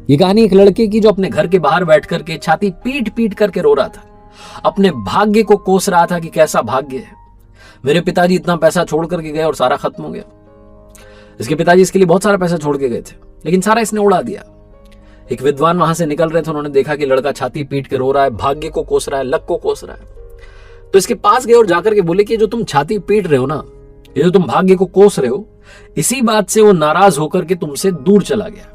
ये कहानी एक लड़के की जो अपने घर के बाहर बैठ करके छाती पीट पीट करके रो रहा था, अपने भाग्य को कोस रहा था कि कैसा भाग्य है, मेरे पिताजी इतना पैसा छोड़ करके गए और सारा खत्म हो गया। इसके पिताजी इसके लिए बहुत सारा पैसा छोड़ के गए थे, लेकिन सारा इसने उड़ा दिया। एक विद्वान वहां से निकल रहे थे, उन्होंने देखा कि लड़का छाती पीट के रो रहा है, भाग्य को कोस रहा है, लक को कोस रहा है। तो इसके पास गए और जाकर के बोले कि जो तुम छाती पीट रहे हो ना, ये जो तुम भाग्य को कोस रहे हो, इसी बात से वो नाराज होकर के तुमसे दूर चला गया।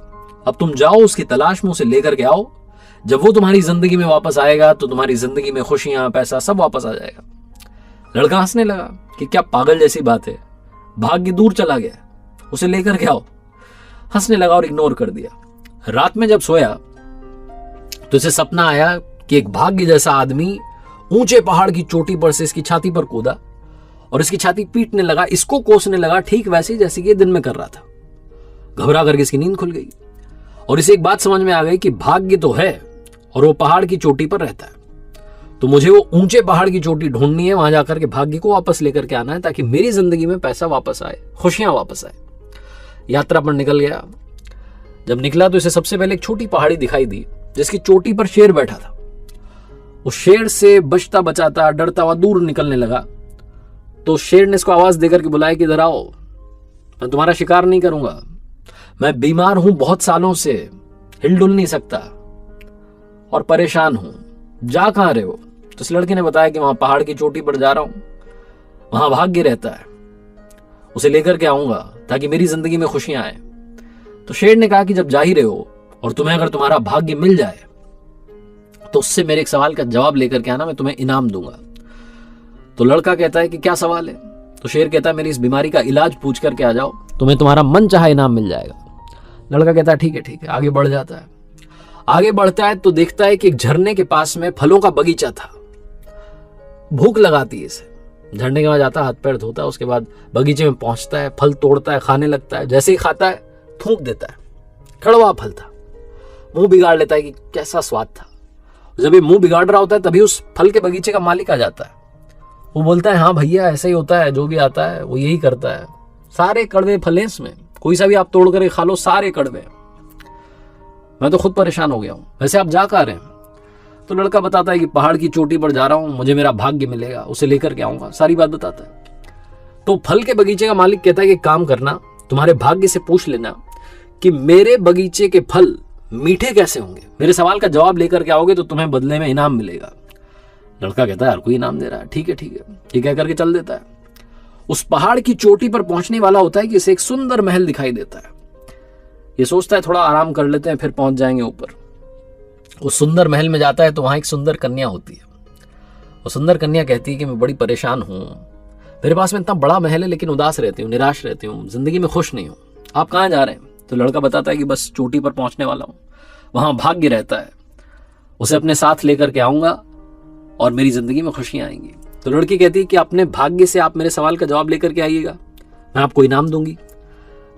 अब तुम जाओ उसकी तलाश में, उसे लेकर के आओ। जब वो तुम्हारी जिंदगी में वापस आएगा तो तुम्हारी जिंदगी में खुशियां, पैसा सब वापस आ जाएगा। लड़का हंसने लगा कि क्या पागल जैसी बात है, भाग्य दूर चला गया, उसे लेकर के आओ। हंसने लगा और इग्नोर कर दिया। रात में जब सोया तो इसे सपना आया कि एक भाग्य जैसा आदमी ऊंचे पहाड़ की चोटी पर से इसकी छाती पर कूदा और इसकी छाती पीटने लगा, इसको कोसने लगा, ठीक वैसे जैसे कि दिन में कर रहा था। घबरा करके इसकी नींद खुल गई और इसे एक बात समझ में आ गई कि भाग्य तो है और वो पहाड़ की चोटी पर रहता है, तो मुझे वो ऊंचे पहाड़ की चोटी ढूंढनी है, वहां जाकर के भाग्य को वापस लेकर के आना है ताकि मेरी जिंदगी में पैसा वापस आए, खुशियां वापस आए। यात्रा पर निकल गया। जब निकला तो इसे सबसे पहले एक छोटी पहाड़ी दिखाई दी जिसकी चोटी पर शेर बैठा था। उस शेर से बचता बचाता डरता हुआ दूर निकलने लगा तो शेर ने इसको आवाज देकर के बुलाया कि इधर आओ, मैं तुम्हारा शिकार नहीं करूंगा, मैं बीमार हूं, बहुत सालों से हिलडुल नहीं सकता और परेशान हूं, जा कहां रहे हो? तो इस लड़के ने बताया कि वहां पहाड़ की चोटी पर जा रहा हूं, वहां भाग्य रहता है, उसे लेकर के आऊंगा ताकि मेरी जिंदगी में खुशियां आए। तो शेर ने कहा कि जब जा ही रहे हो और तुम्हें अगर तुम्हारा भाग्य मिल जाए तो उससे मेरे एक सवाल का जवाब लेकर के आना, मैं तुम्हें इनाम दूंगा। तो लड़का कहता है कि क्या सवाल है? तो शेर कहता है मेरी इस बीमारी का इलाज पूछ करके आ जाओ, तुम्हें तुम्हारा मन चाहा इनाम मिल जाएगा। लड़का कहता है ठीक है ठीक है। आगे बढ़ जाता है। आगे बढ़ता है तो देखता है कि एक झरने के पास में फलों का बगीचा था। भूख लगाती है इसे, झरने के बाद जाता है, हाथ पैर धोता है, उसके बाद बगीचे में पहुंचता है, फल तोड़ता है, खाने लगता है। जैसे ही खाता है थूक देता है, कड़वा फल था, मुंह बिगाड़ लेता है कि कैसा स्वाद था। जब ये मुंह बिगाड़ रहा होता है तभी उस फल के बगीचे का मालिक आ जाता है। वो बोलता है हाँ भैया ऐसा ही होता है, जो भी आता है वो यही करता है, सारे कड़वे फल हैं इसमें, कोई सा भी आप तोड़ कर खा लो, सारे कड़वे, मैं तो खुद परेशान हो गया हूं, वैसे आप जा कहां रहे हैं? तो लड़का बताता है कि पहाड़ की चोटी पर जा रहा हूं, मुझे मेरा भाग्य मिलेगा, उसे लेकर के आऊंगा, सारी बात बताता है। तो फल के बगीचे का मालिक कहता है कि काम करना, तुम्हारे भाग्य से पूछ लेना कि मेरे बगीचे के फल मीठे कैसे होंगे, मेरे सवाल का जवाब लेकर के आओगे तो तुम्हें बदले में इनाम मिलेगा। लड़का कहता है यार कोई इनाम दे रहा है, ठीक है ठीक है, ये कह करके चल देता है। उस पहाड़ की चोटी पर पहुंचने वाला होता है कि इसे एक सुंदर महल दिखाई देता है। ये सोचता है थोड़ा आराम कर लेते हैं फिर पहुंच जाएंगे ऊपर। उस सुंदर महल में जाता है तो वहां एक सुंदर कन्या होती है। वो सुंदर कन्या कहती है कि मैं बड़ी परेशान हूं, मेरे पास में इतना बड़ा महल है लेकिन उदास रहती हूँ, निराश रहती हूँ, जिंदगी में खुश नहीं हूँ, आप कहाँ जा रहे हैं? तो लड़का बताता है कि बस चोटी पर पहुंचने वाला हूँ, वहां भाग्य रहता है, उसे अपने साथ लेकर के आऊंगा और मेरी जिंदगी में खुशियां आएंगी। तो लड़की कहती है कि अपने भाग्य से आप मेरे सवाल का जवाब लेकर के आइएगा, मैं आपको इनाम दूंगी।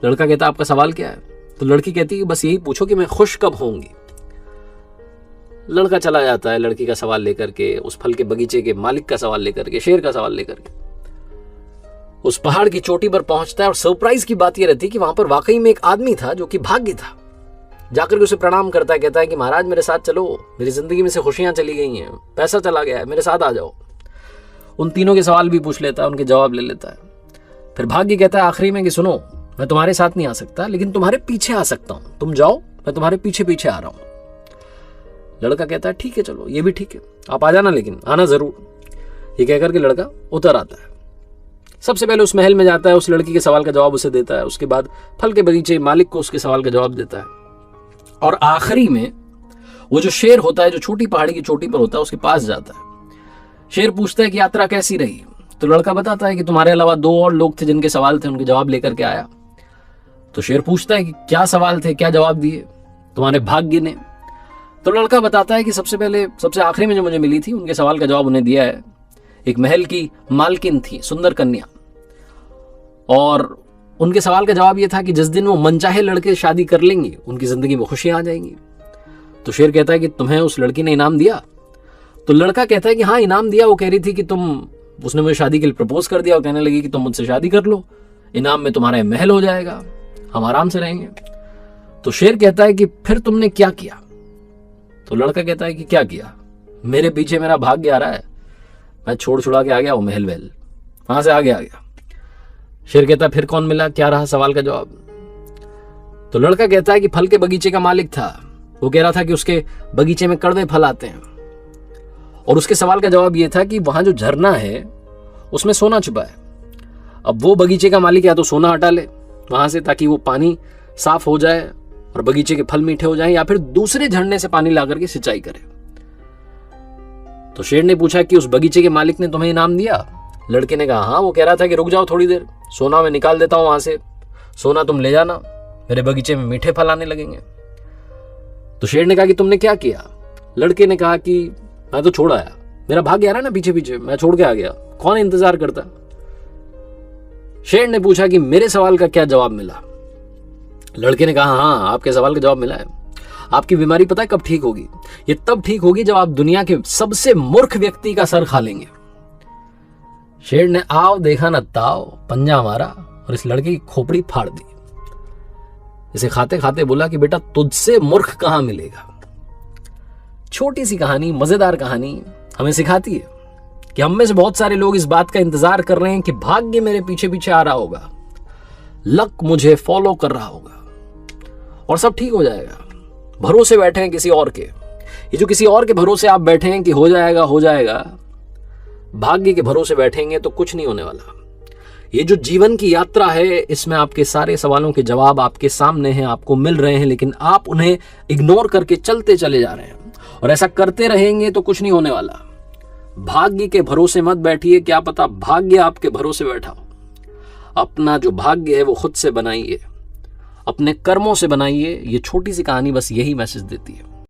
लड़का कहता है आपका सवाल क्या है? तो लड़की कहती है बस यही पूछो कि मैं खुश कब होंगी। लड़का चला जाता है लड़की का सवाल लेकर के, उस फल के बगीचे के मालिक का सवाल लेकर के, शेर का सवाल लेकर के उस पहाड़ की चोटी पर पहुंचता है। और सरप्राइज की बात यह रहती है कि वहां पर वाकई में एक आदमी था जो कि भाग्य था। जाकर के उसे प्रणाम करता है, कहता है कि महाराज मेरे साथ चलो, मेरी जिंदगी में से खुशियां चली गई हैं, पैसा चला गया है, मेरे साथ आ जाओ। उन तीनों के सवाल भी पूछ लेता है, उनके जवाब ले लेता है। फिर भाग्य कहता है आखिरी में कि सुनो, मैं तुम्हारे साथ नहीं आ सकता लेकिन तुम्हारे पीछे आ सकता हूं, तुम जाओ, मैं तुम्हारे पीछे पीछे आ रहा हूं। लड़का कहता है ठीक है चलो, ये भी ठीक है, आप आ जाना, लेकिन आना जरूर। ये कहकर के लड़का उतर आता है। सबसे पहले उस महल में जाता है, उस लड़की के सवाल का जवाब उसे देता है, उसके बाद फल के बगीचे मालिक को उसके सवाल का जवाब देता है, और आखिरी में वो जो शेर होता है जो छोटी पहाड़ी की चोटी पर होता है उसके पास जाता है। शेर पूछता है कि यात्रा कैसी रही? तो लड़का बताता है कि तुम्हारे अलावा 2 और लोग थे जिनके सवाल थे, उनके जवाब लेकर के आया। तो शेर पूछता है कि क्या सवाल थे, क्या जवाब दिए तुम्हारे भाग्य ने? तो लड़का बताता है कि सबसे पहले सबसे आखिरी में जो मुझे मिली थी उनके सवाल का जवाब उन्हें दिया है, एक महल की मालकिन थी, सुंदर कन्या, और उनके सवाल का जवाब यह था कि जिस दिन वो मनचाहे लड़के शादी कर लेंगे उनकी जिंदगी में खुशियां आ जाएंगी। तो शेर कहता है कि तुम्हें उस लड़की ने इनाम दिया? तो लड़का कहता है कि हाँ इनाम दिया, वो कह रही थी कि उसने मुझे शादी के लिए प्रपोज कर दिया और कहने लगी कि तुम मुझसे शादी कर लो, इनाम में तुम्हारा महल हो जाएगा, हम आराम से रहेंगे। तो शेर कहता है कि फिर तुमने क्या किया? तो लड़का कहता है कि क्या किया, मेरे पीछे मेरा भाग्य आ रहा है, मैं छोड़ छुड़ा के आ गया वो महल वहल, वहां से आ गया। शेर कहता है फिर कौन मिला, क्या रहा सवाल का जवाब? तो लड़का कहता है कि फल के बगीचे का मालिक था, वो कह रहा था कि उसके बगीचे में कड़वे फल आते हैं, और उसके सवाल का जवाब ये था कि वहां जो झरना है उसमें सोना छुपा है। अब वो बगीचे का मालिक या तो सोना हटा ले वहां से ताकि वो पानी साफ हो जाए और बगीचे के फल मीठे हो जाएं, या फिर दूसरे झरने से पानी ला करके सिंचाई करे। तो शेर ने पूछा कि उस बगीचे के मालिक ने तुम्हें इनाम दिया? लड़के ने कहा हाँ, वो कह रहा था कि रुक जाओ थोड़ी देर, सोना मैं निकाल देता हूं वहां से, सोना तुम ले जाना, मेरे बगीचे में मीठे फल आने लगेंगे। तो शेर ने कहा कि तुमने क्या किया? लड़के ने कहा कि मैं तो छोड़ आया, मेरा भाग्य आ रहा है ना पीछे पीछे, मैं छोड़ के आ गया, कौन इंतजार करता? शेर ने पूछा कि मेरे सवाल का क्या जवाब मिला? लड़के ने कहा हाँ, आपके सवाल का जवाब मिला है। आपकी बीमारी पता है कब ठीक होगी? ये तब ठीक होगी जब आप दुनिया के सबसे मूर्ख व्यक्ति का सर खा लेंगे। शेर ने आओ देखा न ताओ, पंजा मारा और इस लड़के की खोपड़ी फाड़ दी। इसे खाते खाते बोला कि बेटा तुझसे मूर्ख कहां मिलेगा। छोटी सी कहानी, मजेदार कहानी हमें सिखाती है कि हम में से बहुत सारे लोग इस बात का इंतजार कर रहे हैं कि भाग्य मेरे पीछे पीछे आ रहा होगा, लक मुझे फॉलो कर रहा होगा और सब ठीक हो जाएगा। भरोसे बैठे हैं किसी और के। ये जो किसी और के भरोसे आप बैठे हैं कि हो जाएगा हो जाएगा, भाग्य के भरोसे बैठेंगे तो कुछ नहीं होने वाला। ये जो जीवन की यात्रा है, इसमें आपके सारे सवालों के जवाब आपके सामने हैं, आपको मिल रहे हैं, लेकिन आप उन्हें इग्नोर करके चलते चले जा रहे हैं, और ऐसा करते रहेंगे तो कुछ नहीं होने वाला। भाग्य के भरोसे मत बैठिए, क्या पता भाग्य आपके भरोसे बैठा हो। अपना जो भाग्य है वो खुद से बनाइए, अपने कर्मों से बनाइए। ये छोटी सी कहानी बस यही मैसेज देती है।